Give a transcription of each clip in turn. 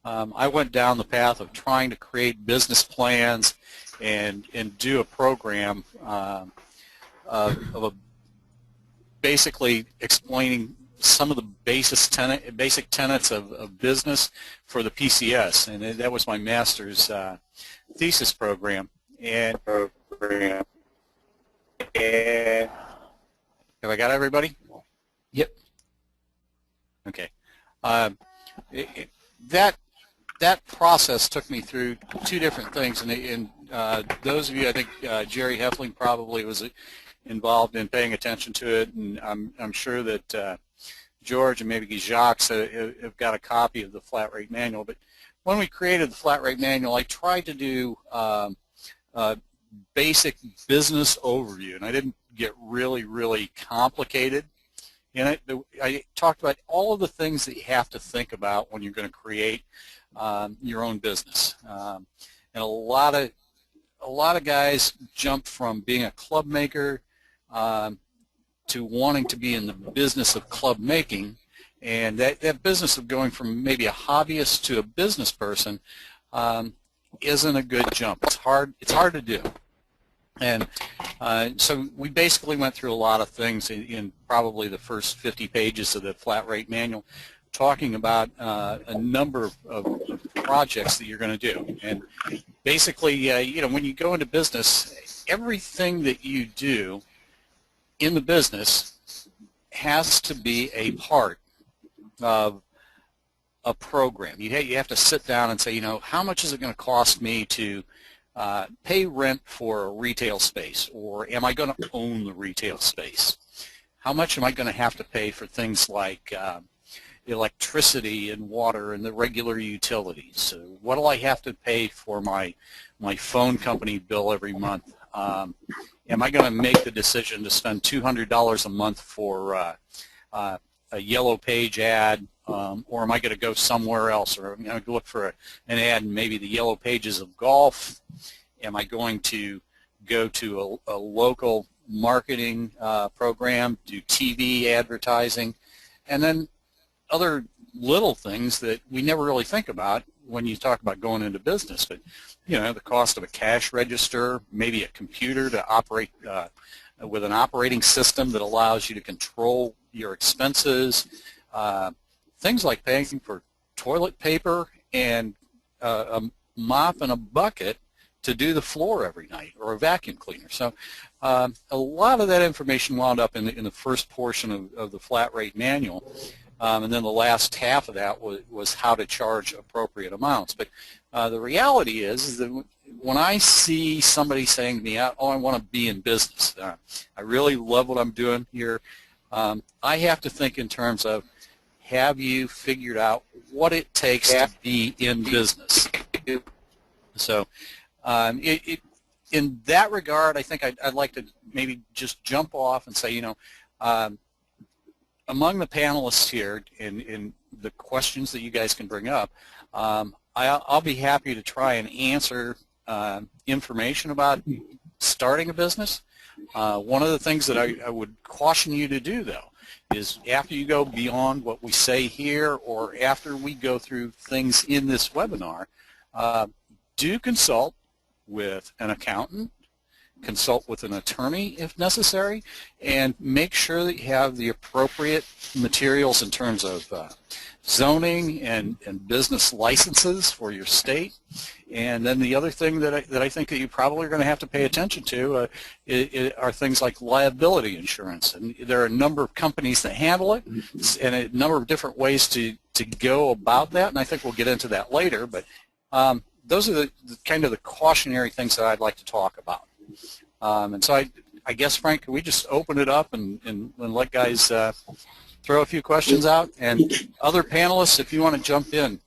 I went down the path of trying to create business plans and do a program of basically explaining some of the basic tenets of business for the PCS, and that was my master's thesis program. And have I got everybody? Yep. Okay. That process took me through two different things, and those of you, I think Jerry Heffling probably was involved in paying attention to it, and I'm sure that George and maybe Jacques have got a copy of the flat rate manual. But when we created the flat rate manual, I tried to do basic business overview, and I didn't get really complicated in it. I talked about all of the things that you have to think about when you're going to create your own business, and a lot of guys jump from being a club maker to wanting to be in the business of club making, and that business of going from maybe a hobbyist to a business person isn't a good jump. It's hard to do. And so we basically went through a lot of things in probably the first 50 pages of the flat rate manual, talking about a number of projects that you're going to do. And basically, you know, when you go into business, everything that you do in the business has to be a part of a program. You have to sit down and say, you know, how much is it going to cost me to pay rent for a retail space, or am I going to own the retail space? How much am I going to have to pay for things like electricity and water and the regular utilities? What do I have to pay for my phone company bill every month? Am I going to make the decision to spend $200 a month for a yellow page ad, or am I going to go somewhere else, or am I going to look for an ad in maybe the yellow pages of golf? Am I going to go to a local marketing program, do TV advertising, and then other little things that we never really think about when you talk about going into business. But you know, the cost of a cash register, maybe a computer to operate with an operating system that allows you to control your expenses, things like paying for toilet paper and a mop and a bucket to do the floor every night, or a vacuum cleaner. So a lot of that information wound up in the first portion of the flat rate manual. And then the last half of that was how to charge appropriate amounts. But the reality is that when I see somebody saying to me, oh, I want to be in business, I really love what I'm doing here, I have to think in terms of, have you figured out what it takes to be in business? So in that regard, I think I'd like to maybe just jump off and say, you know, among the panelists here in the questions that you guys can bring up, I'll be happy to try and answer information about starting a business. One of the things that I would caution you to do, though, is after you go beyond what we say here, or after we go through things in this webinar, do consult with an accountant, consult with an attorney if necessary, and make sure that you have the appropriate materials in terms of zoning and business licenses for your state. And then the other thing that I think that you probably are going to have to pay attention to are things like liability insurance. And there are a number of companies that handle it, and a number of different ways to go about that, and I think we'll get into that later. But those are the kind of the cautionary things that I'd like to talk about. And so I guess, Frank, can we just open it up and let guys throw a few questions out? And other panelists, if you want to jump in,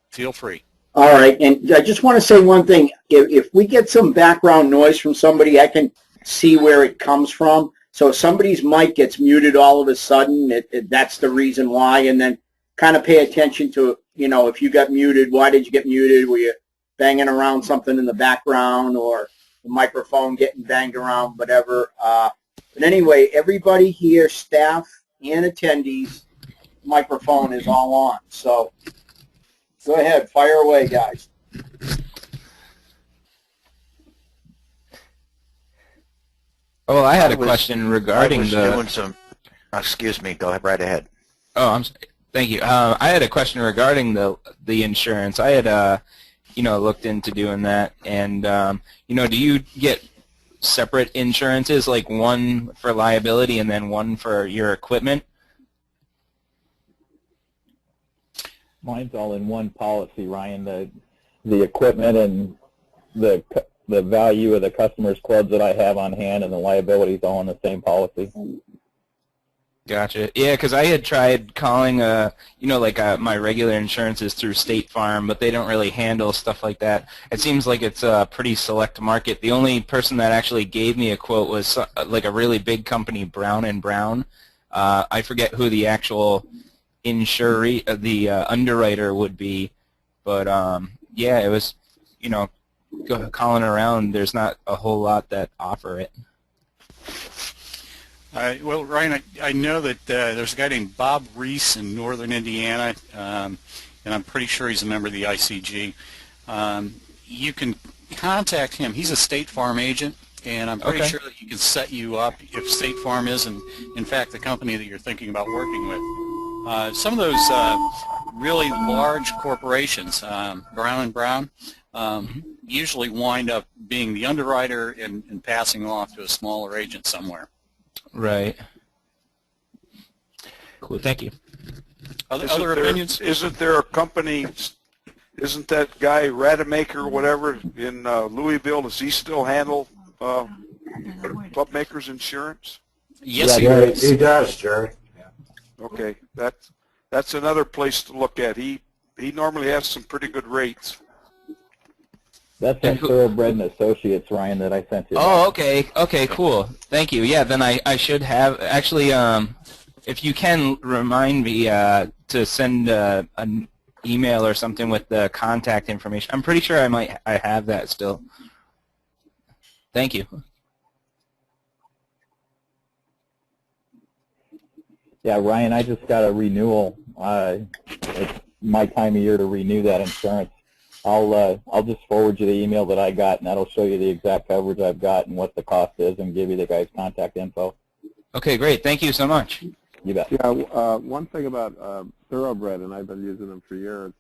feel free. All right, and I just want to say one thing. If we get some background noise from somebody, I can see where it comes from. So if somebody's mic gets muted all of a sudden, that's the reason why. And then kind of pay attention to, you know, if you got muted, why did you get muted? Were you banging around something in the background, or the microphone getting banged around, whatever. But anyway, everybody here, staff and attendees, microphone is all on. So Go ahead, fire away, guys. Well, I had a question regarding doing some. Excuse me. Go ahead, right ahead. Oh, thank you. I had a question regarding the insurance. I had looked into doing that, and do you get separate insurances, like one for liability and then one for your equipment? Mine's all in one policy, Ryan. The equipment and the value of the customer's clubs that I have on hand and the liabilities all in the same policy. Gotcha. Yeah, because I had tried calling, my regular insurances through State Farm, but they don't really handle stuff like that. It seems like it's a pretty select market. The only person that actually gave me a quote was like a really big company, Brown and Brown. I forget who the actual the underwriter would be, but yeah, it was, calling around. There's not a whole lot that offer it. Well, Ryan, I know that there's a guy named Bob Reese in northern Indiana, and I'm pretty sure he's a member of the ICG. You can contact him. He's a State Farm agent, and I'm pretty sure that he can set you up if State Farm is, in fact, the company that you're thinking about working with. Some of those really large corporations, Brown and Brown, usually wind up being the underwriter and passing off to a smaller agent somewhere. Right. Cool. Thank you. Other opinions? Isn't there a company? Isn't that guy Rademacher or whatever in Louisville? Does he still handle club makers insurance? Yes, He does, Jerry. Yeah. Okay, that's another place to look at. He normally has some pretty good rates. That's that Thoroughbred and Associates, Ryan, that I sent you. Oh, okay. Okay, cool. Thank you. Yeah, then I should have actually. If you can remind me to send an email or something with the contact information. I'm pretty sure I have that still. Thank you. Yeah, Ryan, I just got a renewal. It's my time of year to renew that insurance. I'll just forward you the email that I got, and that'll show you the exact coverage I've got and what the cost is, and give you the guy's contact info. Okay, great. Thank you so much. You bet. Yeah, one thing about Thoroughbred, and I've been using them for years,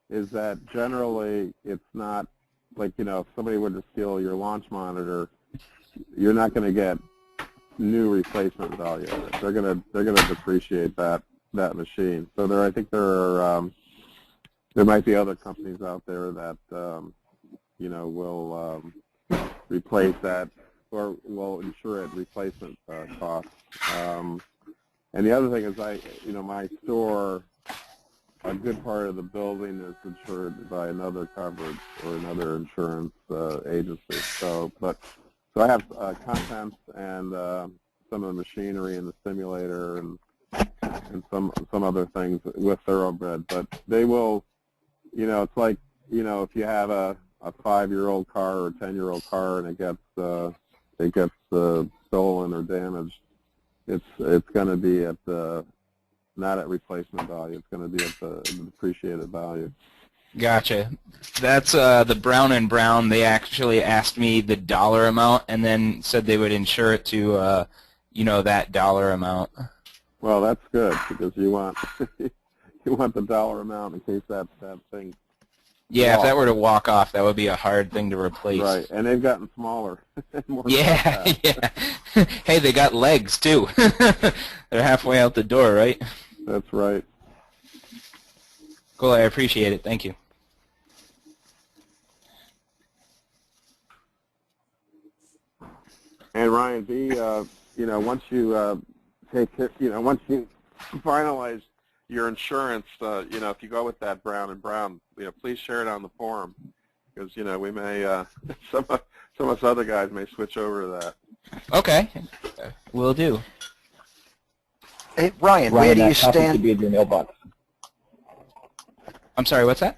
is that generally it's not like, if somebody were to steal your launch monitor, you're not going to get new replacement value of it. They're gonna depreciate that machine. So I think there might be other companies out there that will replace that or will insure it replacement costs. And the other thing is, my store, a good part of the building is insured by another coverage or another insurance agency. So I have contents and some of the machinery and the simulator and some other things with Thoroughbred, but they will. It's like, if you have a 5-year-old car or a 10-year-old car and it gets stolen or damaged, it's going to be at not at replacement value. It's going to be at the depreciated value. Gotcha. That's the Brown and Brown. They actually asked me the dollar amount and then said they would insure it to that dollar amount. Well, that's good, because you want the dollar amount in case that thing. Yeah, if that were to walk off, that would be a hard thing to replace. Right, and they've gotten smaller. Yeah, yeah. Hey, they got legs too. They're halfway out the door, right? That's right. Cool, I appreciate it. Thank you. And Ryan, once you once you finalize your insurance, if you go with that Brown and Brown, please share it on the forum, because we may some of us other guys may switch over to that. Okay, will do. Hey, Ryan, where do you that copy stand? should be in your mailbox. I'm sorry, what's that?